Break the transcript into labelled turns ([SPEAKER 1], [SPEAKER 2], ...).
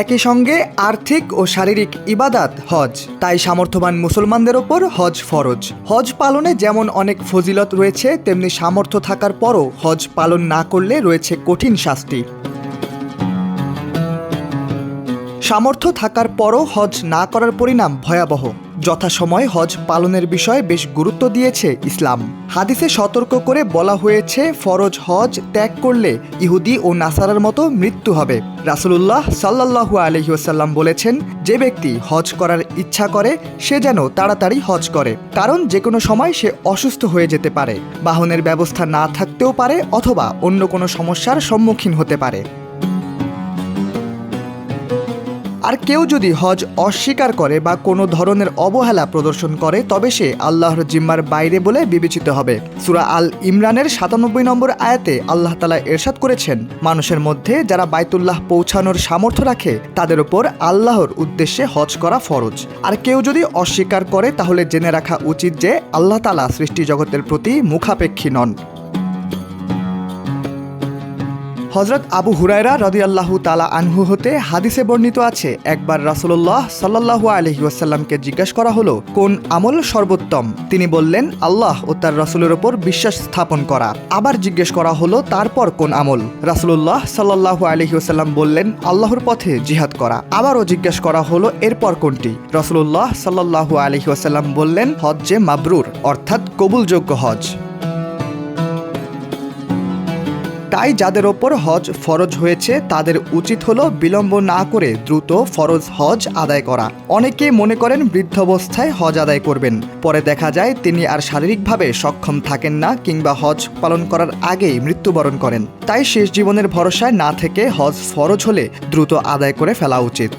[SPEAKER 1] একই সঙ্গে আর্থিক ও শারীরিক ইবাদাত হজ, তাই সামর্থ্যবান মুসলমানদের ওপর হজ ফরজ। হজ পালনে যেমন অনেক ফজিলত রয়েছে, তেমনি সামর্থ্য থাকার পরও হজ পালন না করলে রয়েছে কঠিন শাস্তি। সামর্থ্য থাকার পরও হজ না করার পরিণাম ভয়াবহ। যথাসময়ে হজ পালনের বিষয়ে বেশ গুরুত্ব দিয়েছে ইসলাম। হাদিসে সতর্ক করে বলা হয়েছে, ফরজ হজ ত্যাগ করলে ইহুদি ও নাসারার মতো মৃত্যু হবে। রাসূলুল্লাহ সাল্লাল্লাহু আলাইহি ওয়াসাল্লাম বলেছেন, যে ব্যক্তি হজ করার ইচ্ছা করে সে যেন তাড়াতাড়ি হজ করে, কারণ যে কোনো সময় সে অসুস্থ হয়ে যেতে পারে, বাহনের ব্যবস্থা না থাকতেও পারে, অথবা অন্য কোনো সমস্যার সম্মুখীন হতে পারে। আর কেউ যদি হজ অস্বীকার করে বা কোনো ধরনের অবহেলা প্রদর্শন করে, তবে সে আল্লাহর জিম্মার বাইরে বলে বিবেচিত হবে। সূরা আল ইমরানের ৯৭ নম্বর আয়াতে আল্লাহ তাআলা ইরশাদ করেছেন, মানুষের মধ্যে যারা বাইতুল্লাহ পৌঁছানোর সামর্থ্য রাখে তাদের উপর আল্লাহর উদ্দেশ্যে হজ করা ফরজ। আর কেউ যদি অস্বীকার করে তাহলে জেনে রাখা উচিত যে আল্লাহ তাআলা সৃষ্টি জগতের প্রতি মুখাপেক্ষী নন। হযরত আবু হুরায়রা রাদিয়াল্লাহু তাআলা আনহু হতে হাদিসে বর্ণিত আছে, একবার রাসূলুল্লাহ সাল্লাল্লাহু আলাইহি ওয়াসাল্লামকে জিজ্ঞাসা করা হলো, কোন আমল সর্বোত্তম? তিনি বললেন, আল্লাহ ও তার রাসূলের উপর বিশ্বাস স্থাপন করা। আবার জিজ্ঞেস করা হলো, তারপর কোন আমল? রাসূলুল্লাহ সাল্লাল্লাহু আলাইহি ওয়াসাল্লাম বললেন, আল্লাহর পথে জিহাদ করা। আবারও জিজ্ঞেস করা হলো, এরপর কোনটি? রাসূলুল্লাহ সাল্লাল্লাহু আলাইহি ওয়াসাল্লাম বললেন, হজ্জে মাবরুর, অর্থাৎ কবুলযোগ্য হজ। তাই যাদের ওপর হজ ফরজ হয়েছে তাদের উচিত হলো বিলম্ব না করে দ্রুত ফরজ হজ আদায় করা। অনেকে মনে করেন বৃদ্ধাবস্থায় হজ আদায় করবেন, পরে দেখা যায় তিনি আর শারীরিকভাবে সক্ষম থাকেন না, কিংবা হজ পালন করার আগেই মৃত্যুবরণ করেন। তাই শেষ জীবনের ভরসায় না থেকে হজ ফরজ হলে দ্রুত আদায় করে ফেলা উচিত।